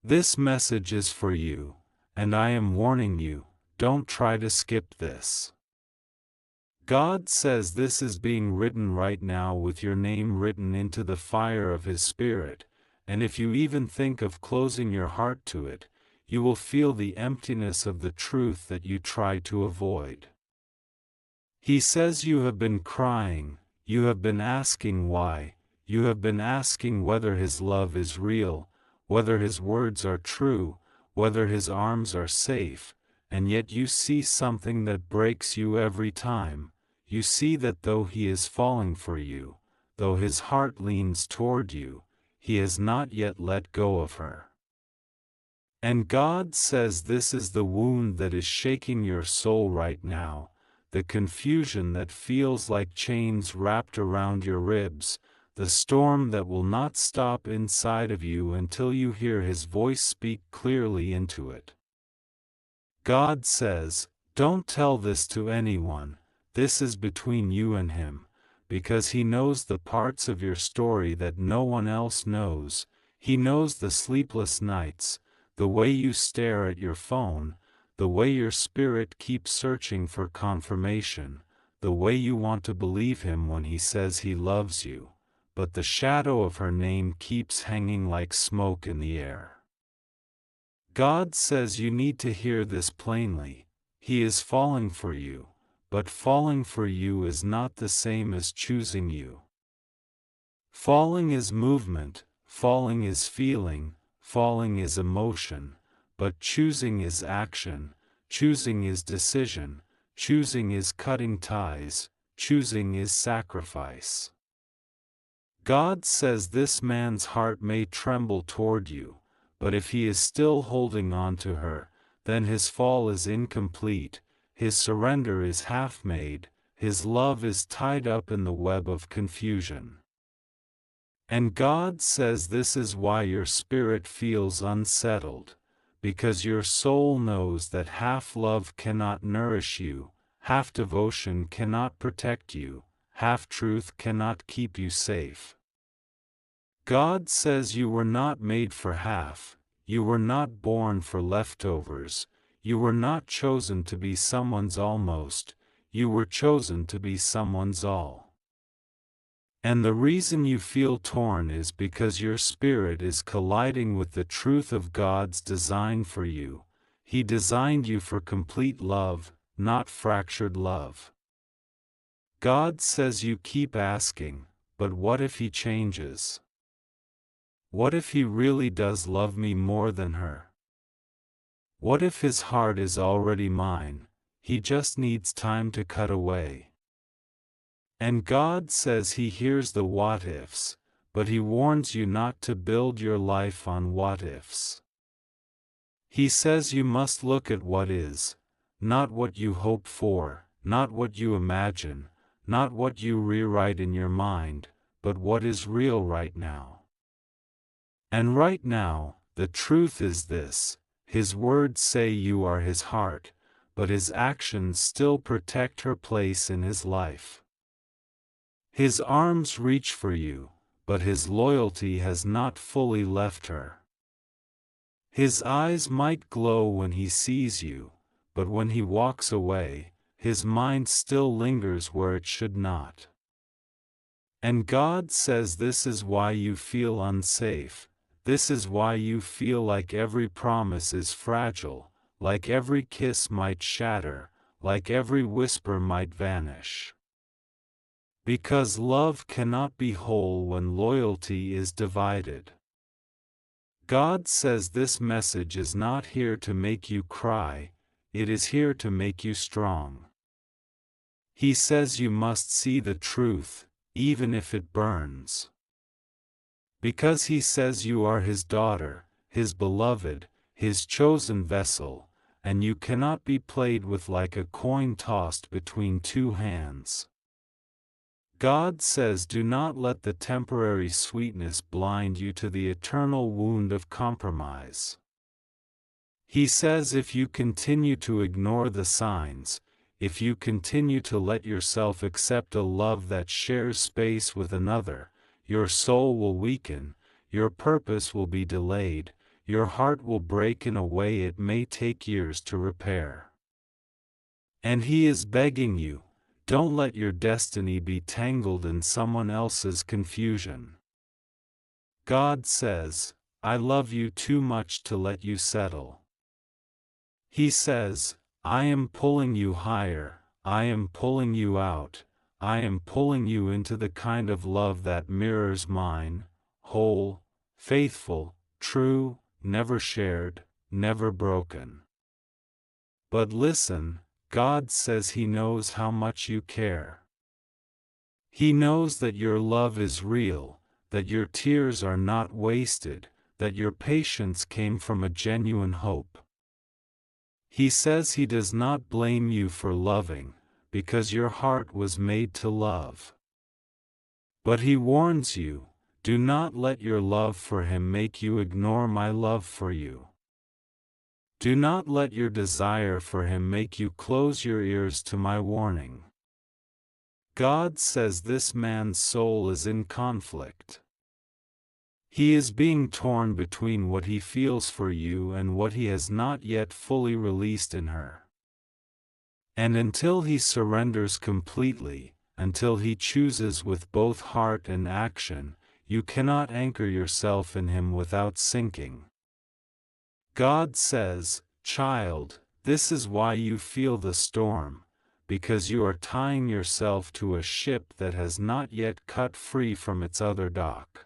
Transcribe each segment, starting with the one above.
This message is for you, and I am warning you, don't try to skip this. God says this is being written right now with your name written into the fire of His Spirit, and if you even think of closing your heart to it, you will feel the emptiness of the truth that you try to avoid. He says you have been crying, you have been asking why, you have been asking whether His love is real, whether His words are true, whether His arms are safe, and yet you see something that breaks you every time. You see that though He is falling for you, though His heart leans toward you, He has not yet let go of her. And God says this is the wound that is shaking your soul right now, the confusion that feels like chains wrapped around your ribs, the storm that will not stop inside of you until you hear His voice speak clearly into it. God says, don't tell this to anyone. This is between you and Him, because He knows the parts of your story that no one else knows. He knows the sleepless nights, the way you stare at your phone, the way your spirit keeps searching for confirmation, the way you want to believe Him when He says He loves you, but the shadow of her name keeps hanging like smoke in the air. God says you need to hear this plainly. He is falling for you. But falling for you is not the same as choosing you. Falling is movement, falling is feeling, falling is emotion, but choosing is action, choosing is decision, choosing is cutting ties, choosing is sacrifice. God says this man's heart may tremble toward you, but if he is still holding on to her, then his fall is incomplete. His surrender is half-made, his love is tied up in the web of confusion. And God says this is why your spirit feels unsettled, because your soul knows that half-love cannot nourish you, half-devotion cannot protect you, half-truth cannot keep you safe. God says you were not made for half, you were not born for leftovers. You were not chosen to be someone's almost, you were chosen to be someone's all. And the reason you feel torn is because your spirit is colliding with the truth of God's design for you. He designed you for complete love, not fractured love. God says you keep asking, but what if He changes? What if He really does love me more than her? What if His heart is already mine, He just needs time to cut away? And God says He hears the what-ifs, but He warns you not to build your life on what-ifs. He says you must look at what is, not what you hope for, not what you imagine, not what you rewrite in your mind, but what is real right now. And right now, the truth is this. His words say you are His heart, but His actions still protect her place in His life. His arms reach for you, but His loyalty has not fully left her. His eyes might glow when He sees you, but when He walks away, His mind still lingers where it should not. And God says this is why you feel unsafe. This is why you feel like every promise is fragile, like every kiss might shatter, like every whisper might vanish. Because love cannot be whole when loyalty is divided. God says this message is not here to make you cry, it is here to make you strong. He says you must see the truth, even if it burns. Because He says you are His daughter, His beloved, His chosen vessel, and you cannot be played with like a coin tossed between two hands. God says do not let the temporary sweetness blind you to the eternal wound of compromise. He says if you continue to ignore the signs, if you continue to let yourself accept a love that shares space with another, your soul will weaken, your purpose will be delayed, your heart will break in a way it may take years to repair. And He is begging you, don't let your destiny be tangled in someone else's confusion. God says, I love you too much to let you settle. He says, I am pulling you higher, I am pulling you out, I am pulling you into the kind of love that mirrors mine, whole, faithful, true, never shared, never broken. But listen, God says He knows how much you care. He knows that your love is real, that your tears are not wasted, that your patience came from a genuine hope. He says He does not blame you for loving, because your heart was made to love. But He warns you, do not let your love for Him make you ignore my love for you. Do not let your desire for Him make you close your ears to my warning. God says this man's soul is in conflict. He is being torn between what he feels for you and what he has not yet fully released in her. And until he surrenders completely, until he chooses with both heart and action, you cannot anchor yourself in him without sinking. God says, child, this is why you feel the storm, because you are tying yourself to a ship that has not yet cut free from its other dock.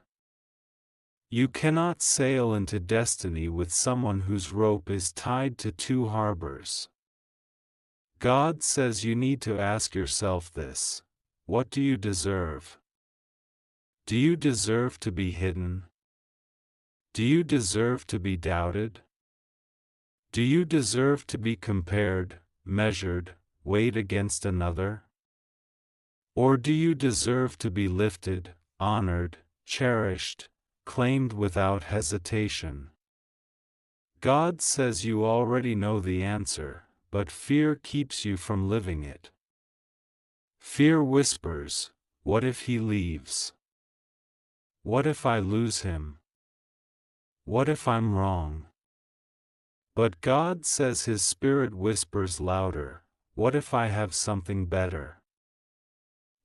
You cannot sail into destiny with someone whose rope is tied to two harbors. God says you need to ask yourself this: what do you deserve? Do you deserve to be hidden? Do you deserve to be doubted? Do you deserve to be compared, measured, weighed against another? Or do you deserve to be lifted, honored, cherished, claimed without hesitation? God says you already know the answer, but fear keeps you from living it. Fear whispers, what if he leaves? What if I lose him? What if I'm wrong? But God says His Spirit whispers louder, what if I have something better?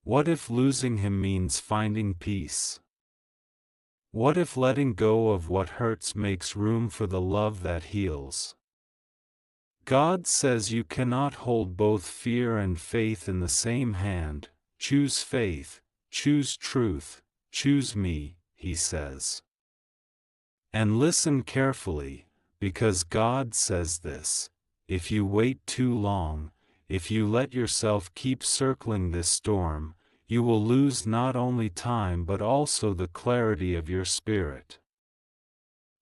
What if losing him means finding peace? What if letting go of what hurts makes room for the love that heals? God says you cannot hold both fear and faith in the same hand. Choose faith, choose truth, choose me, He says. And listen carefully, because God says this: if you wait too long, if you let yourself keep circling this storm, you will lose not only time but also the clarity of your spirit.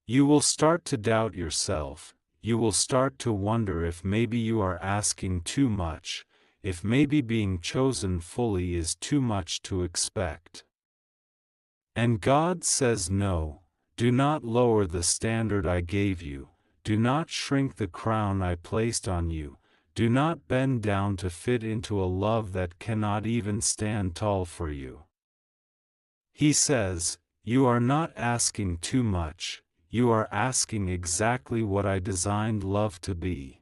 You will start to doubt yourself, you will start to wonder if maybe you are asking too much, if maybe being chosen fully is too much to expect. And God says no, do not lower the standard I gave you, do not shrink the crown I placed on you, do not bend down to fit into a love that cannot even stand tall for you. He says, you are not asking too much, you are asking exactly what I designed love to be.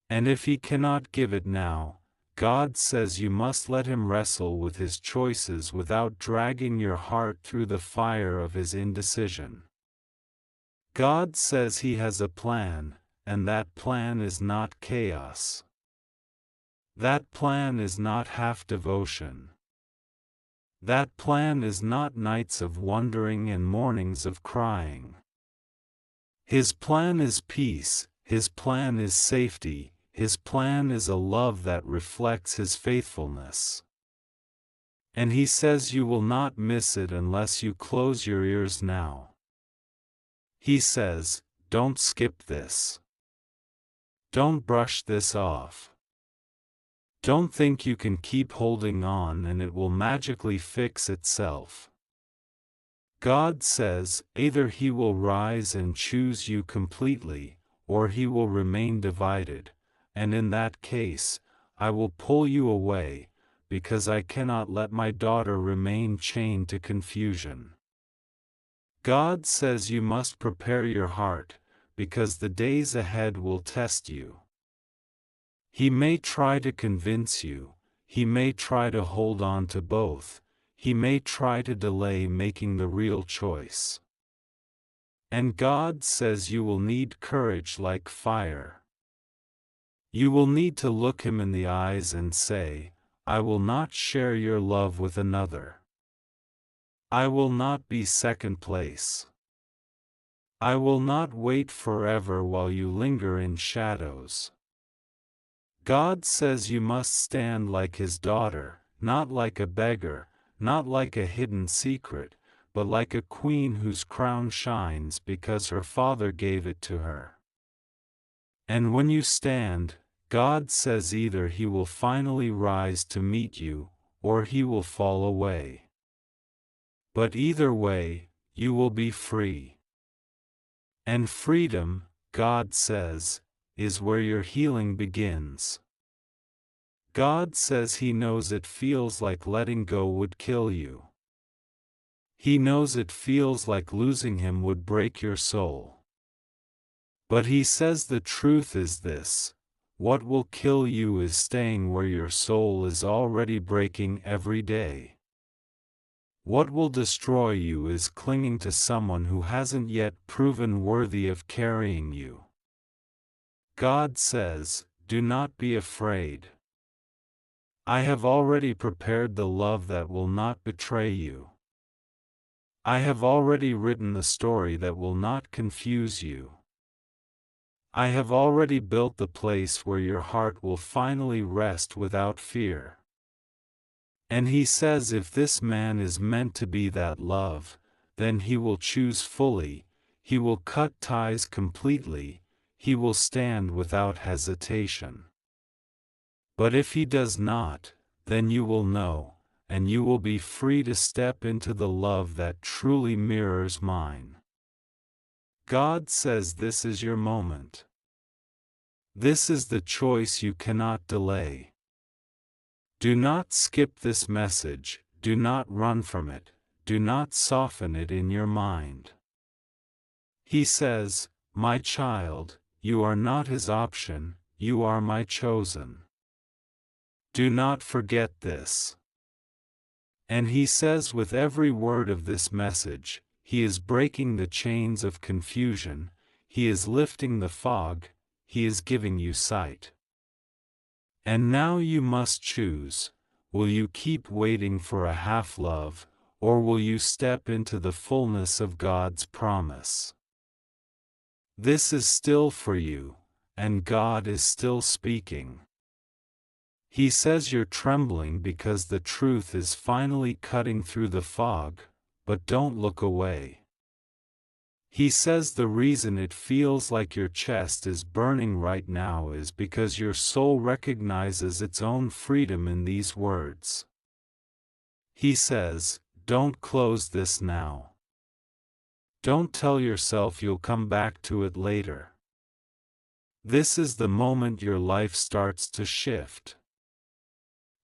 And if He cannot give it now, God says you must let Him wrestle with His choices without dragging your heart through the fire of His indecision. God says He has a plan, and that plan is not chaos. That plan is not half devotion. That plan is not nights of wondering and mornings of crying. His plan is peace, His plan is safety, His plan is a love that reflects His faithfulness. And He says you will not miss it unless you close your ears now. He says, don't skip this. Don't brush this off. Don't think you can keep holding on and it will magically fix itself. God says, either He will rise and choose you completely, or He will remain divided, and in that case, I will pull you away, because I cannot let my daughter remain chained to confusion. God says you must prepare your heart, because the days ahead will test you. He may try to convince you, he may try to hold on to both, he may try to delay making the real choice. And God says you will need courage like fire. You will need to look him in the eyes and say, I will not share your love with another. I will not be second place. I will not wait forever while you linger in shadows. God says you must stand like his daughter, not like a beggar, not like a hidden secret, but like a queen whose crown shines because her father gave it to her. And when you stand, God says either he will finally rise to meet you, or he will fall away. But either way, you will be free. And freedom, God says, is where your healing begins. God says he knows it feels like letting go would kill you. He knows it feels like losing him would break your soul. But he says the truth is this: what will kill you is staying where your soul is already breaking every day. What will destroy you is clinging to someone who hasn't yet proven worthy of carrying you. God says, do not be afraid. I have already prepared the love that will not betray you. I have already written the story that will not confuse you. I have already built the place where your heart will finally rest without fear. And he says if this man is meant to be that love, then he will choose fully, he will cut ties completely, he will stand without hesitation. But if he does not, then you will know, and you will be free to step into the love that truly mirrors mine. God says this is your moment. This is the choice you cannot delay. Do not skip this message, do not run from it, do not soften it in your mind. He says, my child, you are not his option, you are my chosen. Do not forget this. And he says with every word of this message, he is breaking the chains of confusion, he is lifting the fog, he is giving you sight. And now you must choose: will you keep waiting for a half-love, or will you step into the fullness of God's promise? This is still for you, and God is still speaking. He says you're trembling because the truth is finally cutting through the fog, but don't look away. He says the reason it feels like your chest is burning right now is because your soul recognizes its own freedom in these words. He says, don't close this now. Don't tell yourself you'll come back to it later. This is the moment your life starts to shift.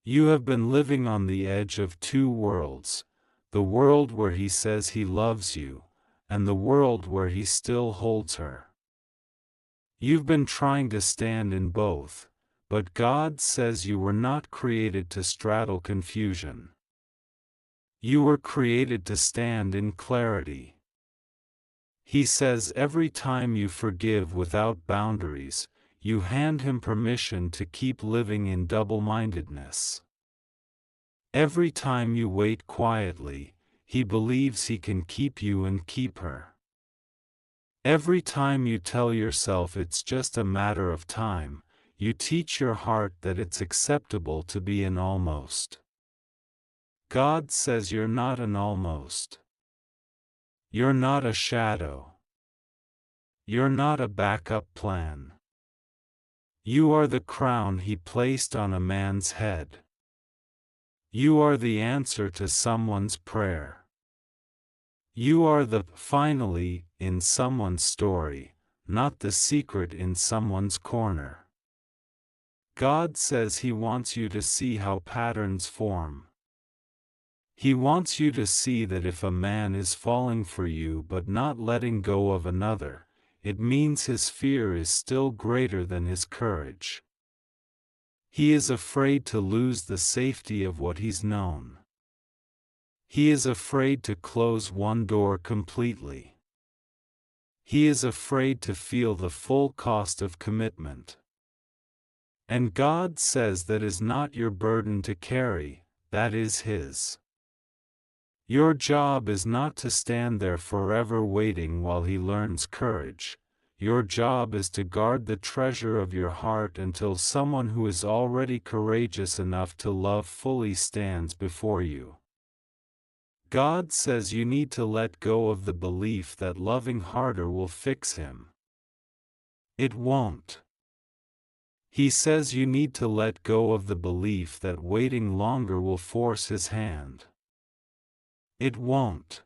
You have been living on the edge of two worlds, the world where he says he loves you, and the world where he still holds her. You've been trying to stand in both, but God says you were not created to straddle confusion. You were created to stand in clarity. He says every time you forgive without boundaries, you hand him permission to keep living in double-mindedness. Every time you wait quietly, he believes he can keep you and keep her. Every time you tell yourself it's just a matter of time, you teach your heart that it's acceptable to be an almost. God says you're not an almost. You're not a shadow. You're not a backup plan. You are the crown he placed on a man's head. You are the answer to someone's prayer. You are the finally in someone's story, not the secret in someone's corner. God says he wants you to see how patterns form. He wants you to see that if a man is falling for you but not letting go of another, it means his fear is still greater than his courage. He is afraid to lose the safety of what he's known. He is afraid to close one door completely. He is afraid to feel the full cost of commitment. And God says that is not your burden to carry, that is His. Your job is not to stand there forever waiting while He learns courage. Your job is to guard the treasure of your heart until someone who is already courageous enough to love fully stands before you. God says you need to let go of the belief that loving harder will fix him. It won't. He says you need to let go of the belief that waiting longer will force his hand. It won't.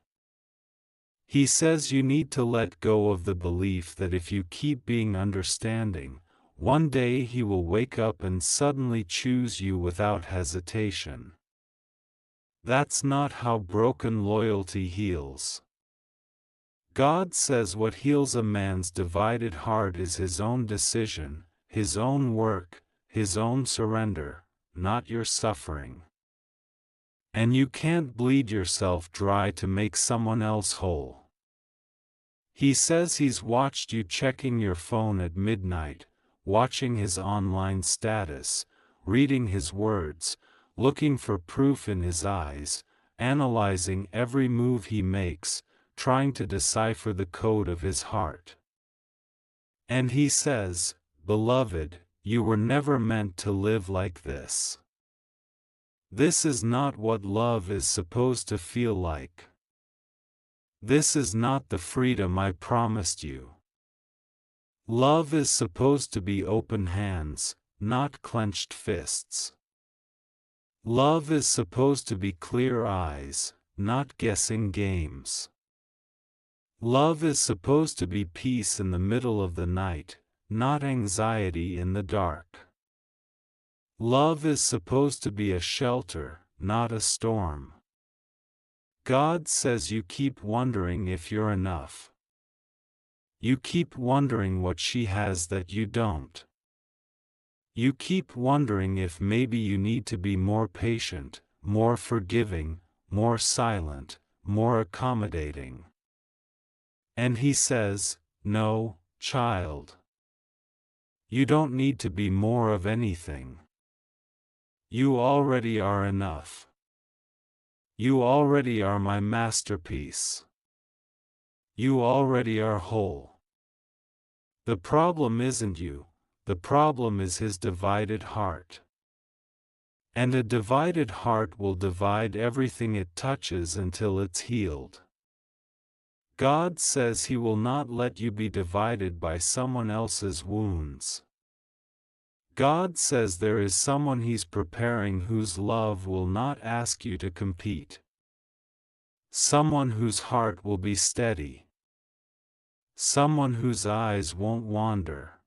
He says you need to let go of the belief that if you keep being understanding, one day he will wake up and suddenly choose you without hesitation. That's not how broken loyalty heals. God says what heals a man's divided heart is his own decision, his own work, his own surrender, not your suffering. And you can't bleed yourself dry to make someone else whole. He says he's watched you checking your phone at midnight, watching his online status, reading his words, looking for proof in his eyes, analyzing every move he makes, trying to decipher the code of his heart. And he says, "Beloved, you were never meant to live like this. This is not what love is supposed to feel like. This is not the freedom I promised you. Love is supposed to be open hands, not clenched fists. Love is supposed to be clear eyes, not guessing games. Love is supposed to be peace in the middle of the night, not anxiety in the dark. Love is supposed to be a shelter, not a storm." God says you keep wondering if you're enough. You keep wondering what she has that you don't. You keep wondering if maybe you need to be more patient, more forgiving, more silent, more accommodating. And he says, "No, child. You don't need to be more of anything. You already are enough. You already are my masterpiece. You already are whole. The problem isn't you, the problem is his divided heart. And a divided heart will divide everything it touches until it's healed. God says he will not let you be divided by someone else's wounds. God says there is someone he's preparing whose love will not ask you to compete. Someone whose heart will be steady. Someone whose eyes won't wander.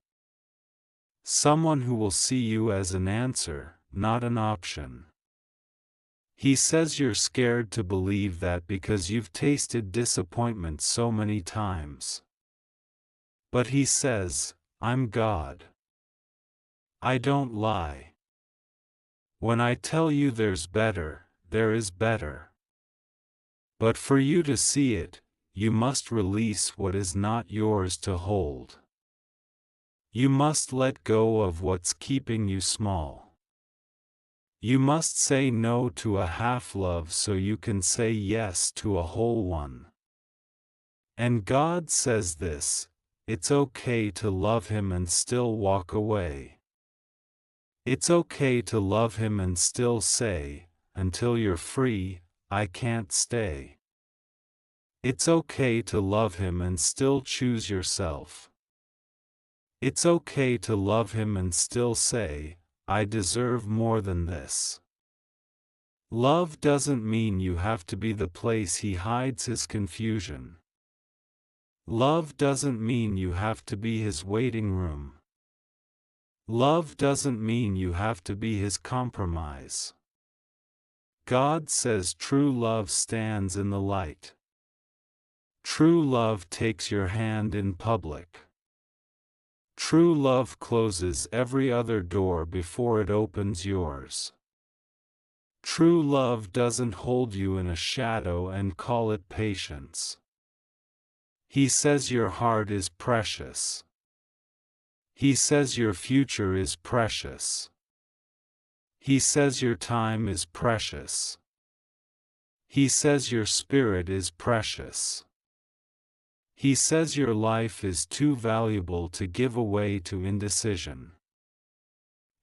Someone who will see you as an answer, not an option. He says you're scared to believe that because you've tasted disappointment so many times. But he says, "I'm God. I don't lie. When I tell you there's better, there is better. But for you to see it, you must release what is not yours to hold. You must let go of what's keeping you small. You must say no to a half-love so you can say yes to a whole one." And God says this, it's okay to love him and still walk away. It's okay to love him and still say, "Until you're free, I can't stay." It's okay to love him and still choose yourself. It's okay to love him and still say, "I deserve more than this." Love doesn't mean you have to be the place he hides his confusion. Love doesn't mean you have to be his waiting room. Love doesn't mean you have to be his compromise. God says true love stands in the light. True love takes your hand in public. True love closes every other door before it opens yours. True love doesn't hold you in a shadow and call it patience. He says your heart is precious. He says your future is precious. He says your time is precious. He says your spirit is precious. He says your life is too valuable to give away to indecision.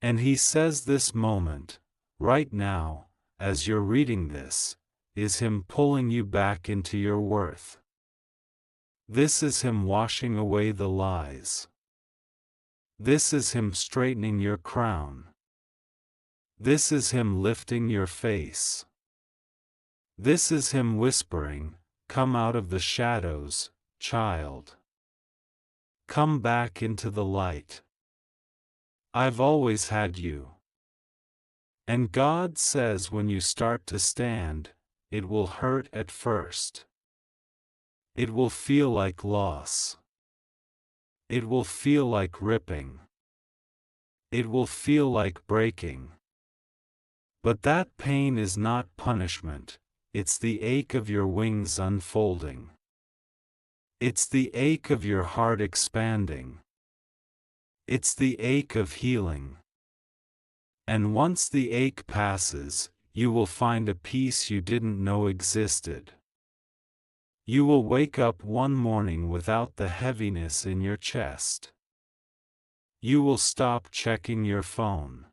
And he says this moment, right now, as you're reading this, is him pulling you back into your worth. This is him washing away the lies. This is him straightening your crown. This is him lifting your face. This is him whispering, "Come out of the shadows, child. Come back into the light. I've always had you." And God says when you start to stand, it will hurt at first. It will feel like loss. It will feel like ripping. It will feel like breaking. But that pain is not punishment, it's the ache of your wings unfolding. It's the ache of your heart expanding. It's the ache of healing. And once the ache passes, you will find a peace you didn't know existed. You will wake up one morning without the heaviness in your chest. You will stop checking your phone.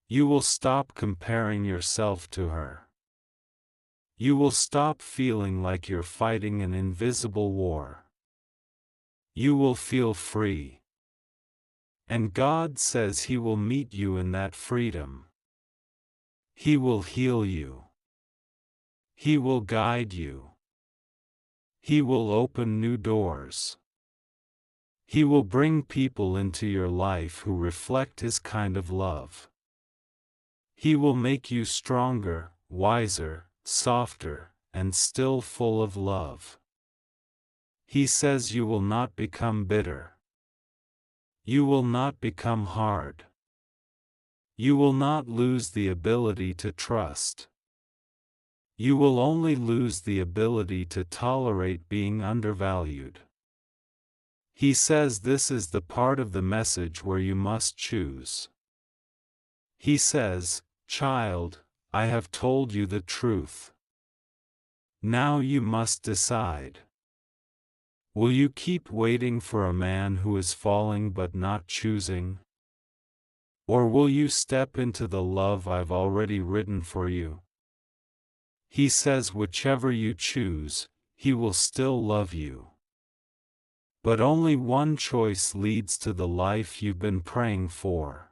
You will stop comparing yourself to her. You will stop feeling like you're fighting an invisible war. You will feel free. And God says He will meet you in that freedom. He will heal you. He will guide you. He will open new doors. He will bring people into your life who reflect His kind of love. He will make you stronger, wiser, softer, and still full of love. He says you will not become bitter. You will not become hard. You will not lose the ability to trust. You will only lose the ability to tolerate being undervalued. He says this is the part of the message where you must choose. He says, "Child, I have told you the truth. Now you must decide. Will you keep waiting for a man who is falling but not choosing? Or will you step into the love I've already written for you?" He says whichever you choose, He will still love you. But only one choice leads to the life you've been praying for.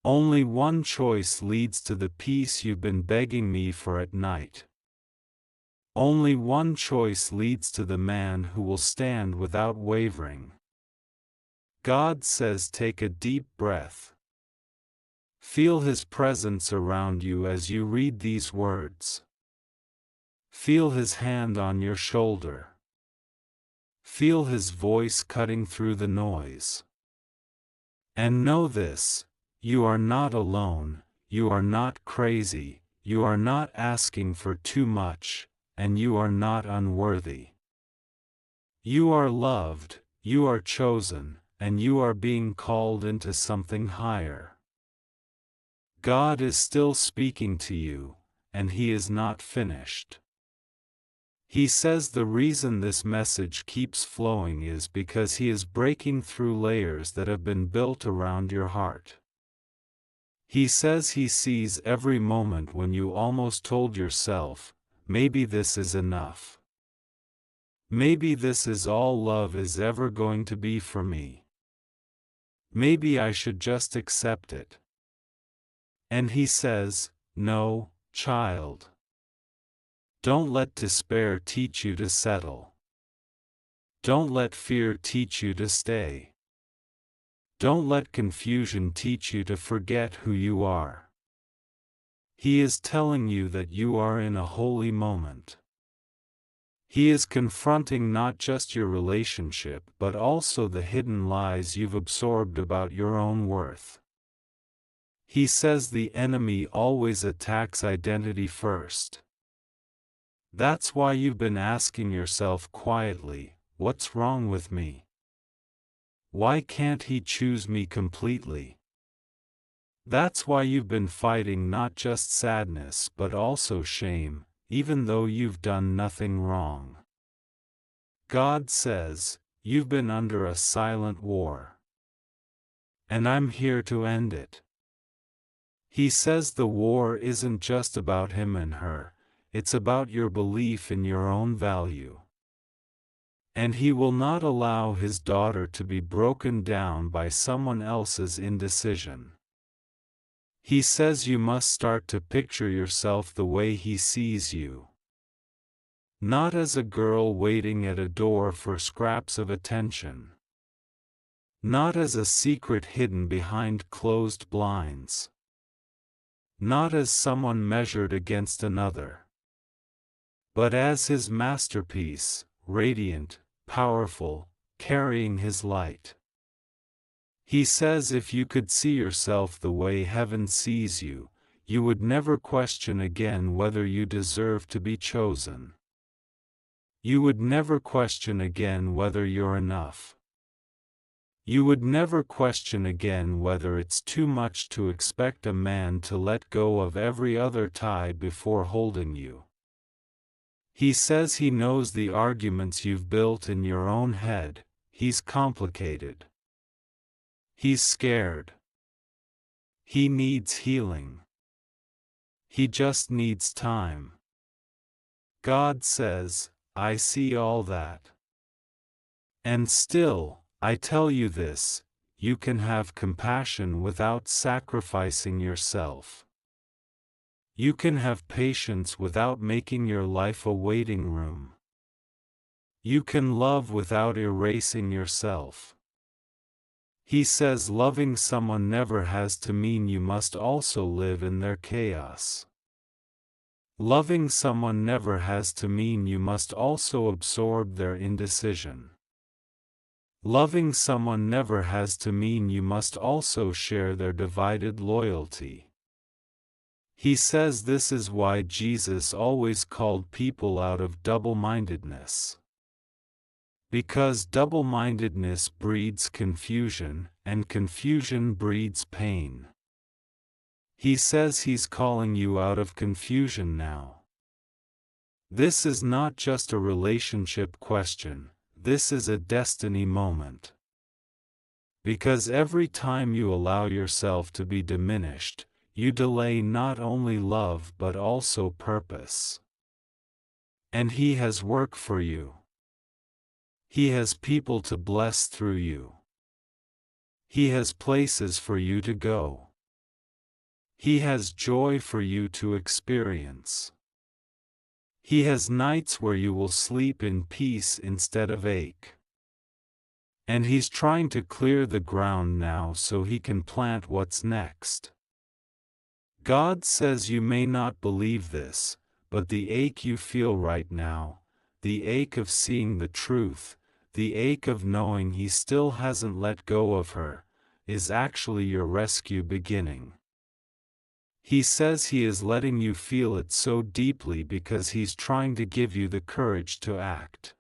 Only one choice leads to the peace you've been begging me for at night. Only one choice leads to the man who will stand without wavering. God says take a deep breath. Feel His presence around you as you read these words. Feel His hand on your shoulder. Feel His voice cutting through the noise. And know this, you are not alone, you are not crazy, you are not asking for too much, and you are not unworthy. You are loved, you are chosen, and you are being called into something higher. God is still speaking to you, and He is not finished. He says the reason this message keeps flowing is because He is breaking through layers that have been built around your heart. He says He sees every moment when you almost told yourself, maybe this is enough. Maybe this is all love is ever going to be for me. Maybe I should just accept it. And He says, no, child. Don't let despair teach you to settle. Don't let fear teach you to stay. Don't let confusion teach you to forget who you are. He is telling you that you are in a holy moment. He is confronting not just your relationship but also the hidden lies you've absorbed about your own worth. He says the enemy always attacks identity first. That's why you've been asking yourself quietly, what's wrong with me? Why can't he choose me completely? That's why you've been fighting not just sadness but also shame, even though you've done nothing wrong. God says, you've been under a silent war. And I'm here to end it. He says the war isn't just about him and her, it's about your belief in your own value. And he will not allow his daughter to be broken down by someone else's indecision. He says you must start to picture yourself the way he sees you. Not as a girl waiting at a door for scraps of attention. Not as a secret hidden behind closed blinds. Not as someone measured against another. But as his masterpiece, radiant, powerful, carrying his light. He says if you could see yourself the way heaven sees you, you would never question again whether you deserve to be chosen. You would never question again whether you're enough. You would never question again whether it's too much to expect a man to let go of every other tie before holding you. He says he knows the arguments you've built in your own head. He's complicated. He's scared. He needs healing. He just needs time. God says, I see all that. And still, I tell you this, you can have compassion without sacrificing yourself. You can have patience without making your life a waiting room. You can love without erasing yourself. He says loving someone never has to mean you must also live in their chaos. Loving someone never has to mean you must also absorb their indecision. Loving someone never has to mean you must also share their divided loyalty. He says this is why Jesus always called people out of double-mindedness. Because double-mindedness breeds confusion, and confusion breeds pain. He says he's calling you out of confusion now. This is not just a relationship question. This is a destiny moment. Because every time you allow yourself to be diminished, you delay not only love but also purpose. And he has work for you. He has people to bless through you. He has places for you to go. He has joy for you to experience. He has nights where you will sleep in peace instead of ache. And he's trying to clear the ground now so he can plant what's next. God says you may not believe this, but the ache you feel right now, the ache of seeing the truth, the ache of knowing he still hasn't let go of her, is actually your rescue beginning. He says he is letting you feel it so deeply because he's trying to give you the courage to act.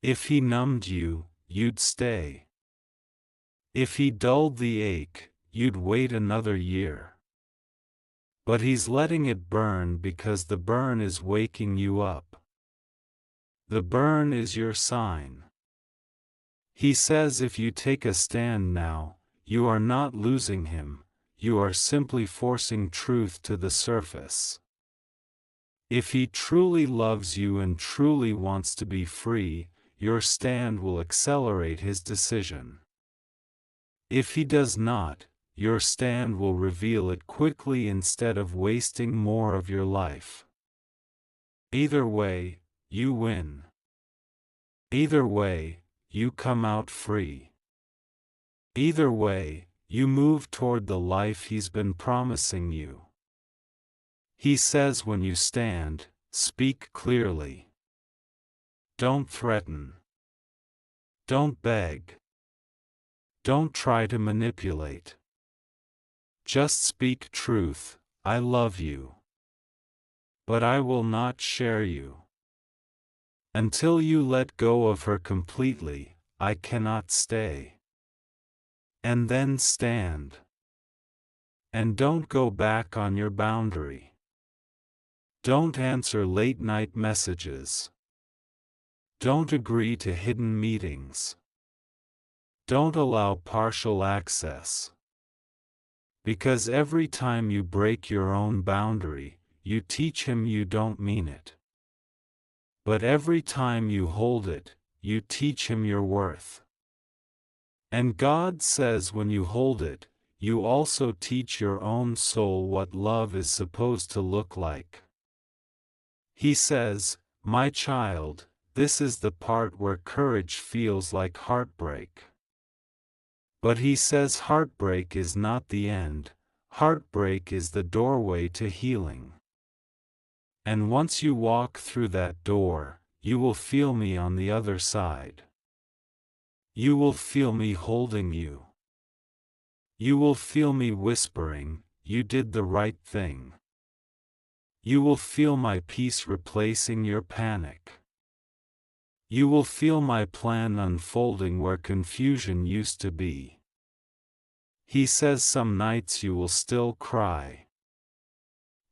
If he numbed you, you'd stay. If he dulled the ache, you'd wait another year. But he's letting it burn because the burn is waking you up. The burn is your sign. He says if you take a stand now, you are not losing him. You are simply forcing truth to the surface. If he truly loves you and truly wants to be free, your stand will accelerate his decision. If he does not, your stand will reveal it quickly instead of wasting more of your life. Either way, you win. Either way, you come out free. Either way, you move toward the life he's been promising you. He says when you stand, speak clearly. Don't threaten. Don't beg. Don't try to manipulate. Just speak truth. I love you. But I will not share you. Until you let go of her completely, I cannot stay. And then stand. And don't go back on your boundary. Don't answer late-night messages. Don't agree to hidden meetings. Don't allow partial access. Because every time you break your own boundary, you teach him you don't mean it. But every time you hold it, you teach him your worth. And God says when you hold it, you also teach your own soul what love is supposed to look like. He says, my child, this is the part where courage feels like heartbreak. But he says heartbreak is not the end, heartbreak is the doorway to healing. And once you walk through that door, you will feel me on the other side. You will feel me holding you. You will feel me whispering, you did the right thing. You will feel my peace replacing your panic. You will feel my plan unfolding where confusion used to be. He says some nights you will still cry.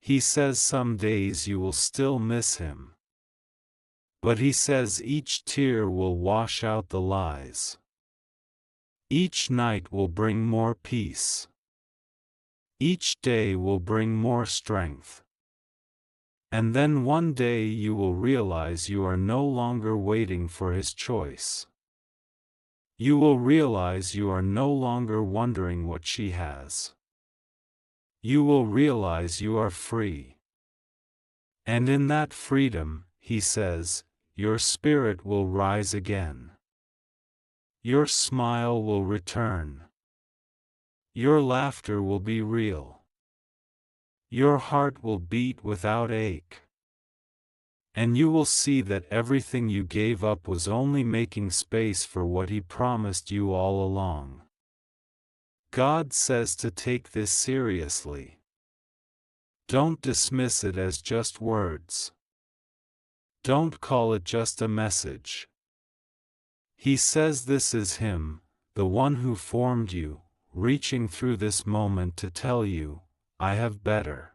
He says some days you will still miss him. But he says each tear will wash out the lies. Each night will bring more peace. Each day will bring more strength. And then one day you will realize you are no longer waiting for his choice. You will realize you are no longer wondering what she has. You will realize you are free. And in that freedom, he says, your spirit will rise again. Your smile will return. Your laughter will be real. Your heart will beat without ache. And you will see that everything you gave up was only making space for what he promised you all along. God says to take this seriously. Don't dismiss it as just words. Don't call it just a message. He says this is him, the one who formed you, reaching through this moment to tell you, I have better.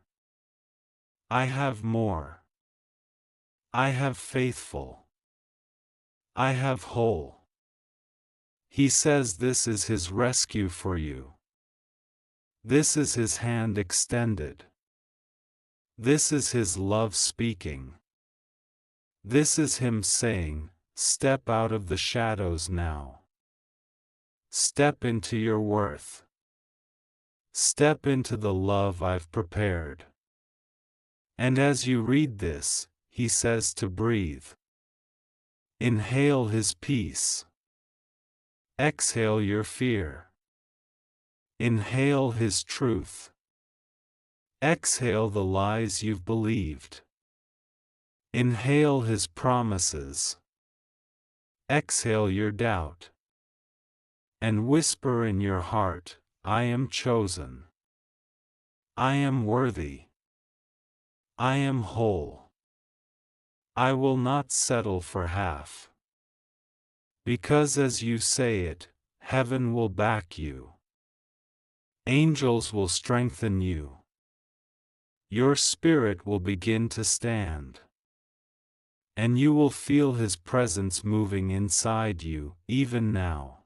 I have more. I have faithful. I have whole. He says this is his rescue for you. This is his hand extended. This is his love speaking. This is him saying, step out of the shadows now. Step into your worth. Step into the love I've prepared. And as you read this, he says to breathe. Inhale his peace. Exhale your fear. Inhale his truth. Exhale the lies you've believed. Inhale his promises. Exhale your doubt. And whisper in your heart, I am chosen. I am worthy. I am whole. I will not settle for half. Because as you say it, heaven will back you. Angels will strengthen you. Your spirit will begin to stand. And you will feel his presence moving inside you, even now.